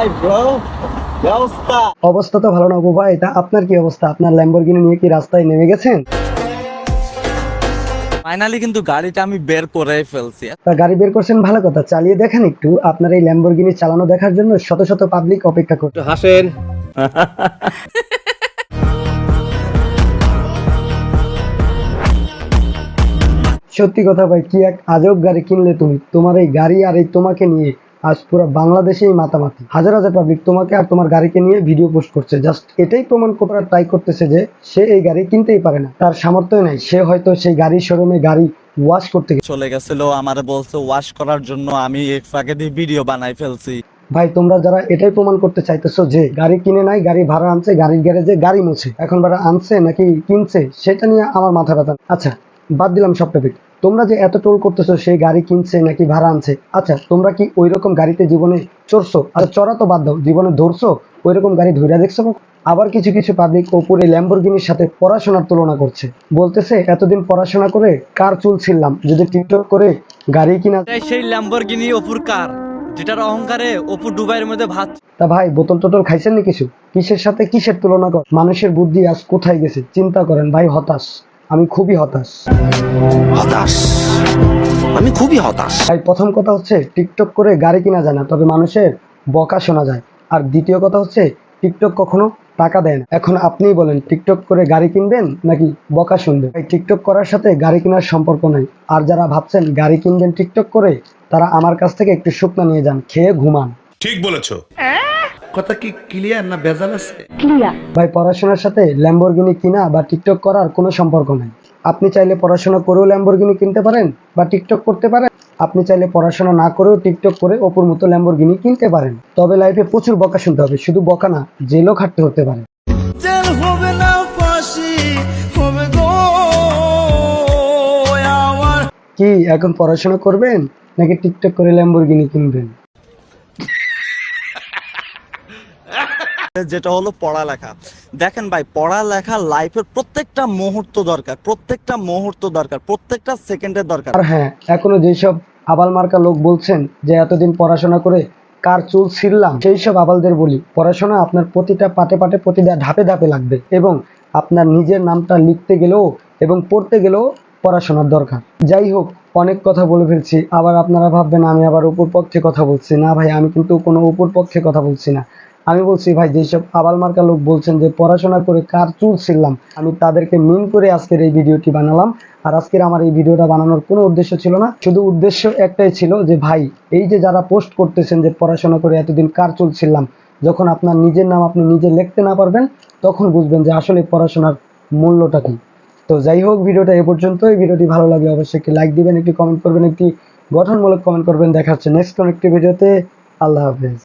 ভাই ব্রো কি অবস্থা? অবস্থা তো ভালো না গো ভাই। তা আপনার কি অবস্থা? আপনার ল্যাম্বরগিনি নিয়ে কি রাস্তায় নেমে গেছেন? ফাইনালি কিন্তু গাড়িটা আমি বের করে ফেলছি। তা গাড়ি বের করছেন, ভালো কথা, চালিয়ে দেখান একটু। আপনার এই ল্যাম্বরগিনি চালানো দেখার জন্য শত শত পাবলিক অপেক্ষা করছে। হাসেন। সত্যি কথা ভাই, কি এক আজব গাড়ি কিনলে তুমি। তোমার এই গাড়ি আর এই তোমাকে নিয়ে আজ পুরো বাংলাদেশেই মাতামাতি। হাজার হাজার পাবলিক তোমাকে আর তোমার গাড়িকে নিয়ে ভিডিও পোস্ট করছে। জাস্ট এটাই প্রমাণ করার ট্রাই করতেছে যে সে এই গাড়ি কিনতেই পারে না, তার সামর্থ্য নাই। সে হয়তো সেই গাড়ির শোরুমে গাড়ি ওয়াশ করতে চলে গেছিল, আমার বলছে ওয়াশ করার জন্য, আমি এক ফাঁকে দিয়ে ভিডিও বানাই ফেলছি। ভাই তোমরা যারা এটাই প্রমাণ করতে চাইতেছো যে গাড়ি কিনে নাই, গাড়ি ভাড়া আনছে, গাড়ির গ্যারেজে গাড়ি মুছে, এখন ভাড়া আনছে নাকি কিনছে সেটা নিয়ে আমার মাথা ব্যথা। আচ্ছা বাদ দিলাম সব টপিক। তোমরা যে এত টোল করতেছো সেই গাড়ি কিনছে নাকি ভাড়া আনছে, আচ্ছা তোমরা কি ওই রকম গাড়িতে জীবনে চড়ছো? আচ্ছা চড়া তো বাদ দাও, জীবনে ধরছো ওই রকম গাড়ি ধরে দেখছো? আবার কিছু কিছু পাবলিক ওপরে ল্যাম্বরগিনির সাথে পড়াশোনার তুলনা করছে, বলতেছে এতদিন পড়াশোনা করে কার চুল ছিললাম, যদি টিকটক করে গাড়ি কিনা। সেই ল্যাম্বরগিনি অপুর কার, যেটার অহংকারে অপু দুবাইয়ের মধ্যে ভাত। তা ভাই বোতল টোতল খাইছেন নি কিছু? কিসের সাথে কিসের তুলনা কর? মানুষের বুদ্ধি আজ কোথায় গেছে চিন্তা করেন ভাই। হতাশ, আমি খুবই হতাশ। আমি খুবই হতাশ। ভাই প্রথম কথা হচ্ছে টিকটক করে গাড়ি কিনা যায় না, তবে মানুষের বকা শোনা যায়। আর দ্বিতীয় কথা হচ্ছে টিকটক কখনো টাকা দেয় না। এখন আপনিই বলেন টিকটক করে গাড়ি কিনবেন নাকি বকা শুনবেন? ভাই টিকটক করার সাথে গাড়ি কেনার সম্পর্ক নাই। আর যারা ভাবছেন গাড়ি কিনবেন টিকটক করে, তারা আমার কাছ থেকে একটু শুকনা নিয়ে যান, খেয়ে ঘুমান। ঠিক বলেছো। কথা কি ক্লিয়ার না ভেজাল আছে? ভাই পড়াশোনার সাথে ল্যাম্বরগিনি কিনা বা টিকটক করার কোনো সম্পর্ক নাই। আপনি চাইলে পড়াশোনা করেও ল্যাম্বরগিনি কিনতে পারেন বা টিকটক করতে পারেন। আপনি চাইলে পড়াশোনা না করেও টিকটক করে অপুর মতো ল্যাম্বরগিনি কিনতে পারেন। তবে লাইফে প্রচুর বকা শুনতে হবে, শুধু বকা না, জেলও খাটতে হতে পারে। জেল হবে না, ফাঁসি হবে গো আমার। কি এখন পড়াশোনা করবেন নাকি টিকটক করে ল্যাম্বরগিনি কিনবেন? যেটা হলো পড়ালেখা। দেখেন ভাই, পড়ালেখা লাইফের প্রত্যেকটা মুহূর্ত দরকার, প্রত্যেকটা মুহূর্ত দরকার, প্রত্যেকটা সেকেন্ডের দরকার। আর হ্যাঁ, এখনো যেসব আবাল মার্কা লোক বলছেন যে এতদিন পড়াশোনা করে কার চুল ছিঁড়লাম, সেই সব আবালদের বলি পড়াশোনা আপনার প্রতিটা পাটে পাটে, প্রতিটা ধাপে ধাপে লাগবে। এবং আপনার নিজের নামটা লিখতে গেলেও এবং পড়তে গেলেও পড়াশোনার দরকার। যাই হোক, অনেক কথা বলে ফেলছি। আবার আপনারা ভাববেন আমি আবার উপর পক্ষে কথা বলছি। না ভাই, আমি কিন্তু কোনো উপর পক্ষে কথা বলছি না। আমি বলছি ভাই, যেসব আবাল মার্কা লোক বলছেন যে পড়াশোনা করে কার চুল ছিঁড়লাম, আমি তাদেরকে মিন করে আজকের এই ভিডিওটি বানালাম। আর আজকের আমার এই ভিডিওটা বানানোর কোনো উদ্দেশ্য ছিল না, শুধু উদ্দেশ্য একটাই ছিল যে ভাই, এই যে যারা পোস্ট করতেছেন যে পড়াশোনা করে এতদিন কার চুল ছিঁড়লাম, যখন আপনার নিজের নাম আপনি নিজে লিখতে না পারবেন, তখন বুঝবেন যে আসলে পড়াশোনার মূল্যটা কি। তো যাই হোক, ভিডিওটা এ পর্যন্তই। ভিডিওটি ভালো লাগলে অবশ্যই একটি লাইক দিবেন, একটি কমেন্ট করবেন, একটি গঠনমূলক কমেন্ট করবেন। দেখা হচ্ছে নেক্সট কোন একটি ভিডিওতে। আল্লাহ হাফেজ।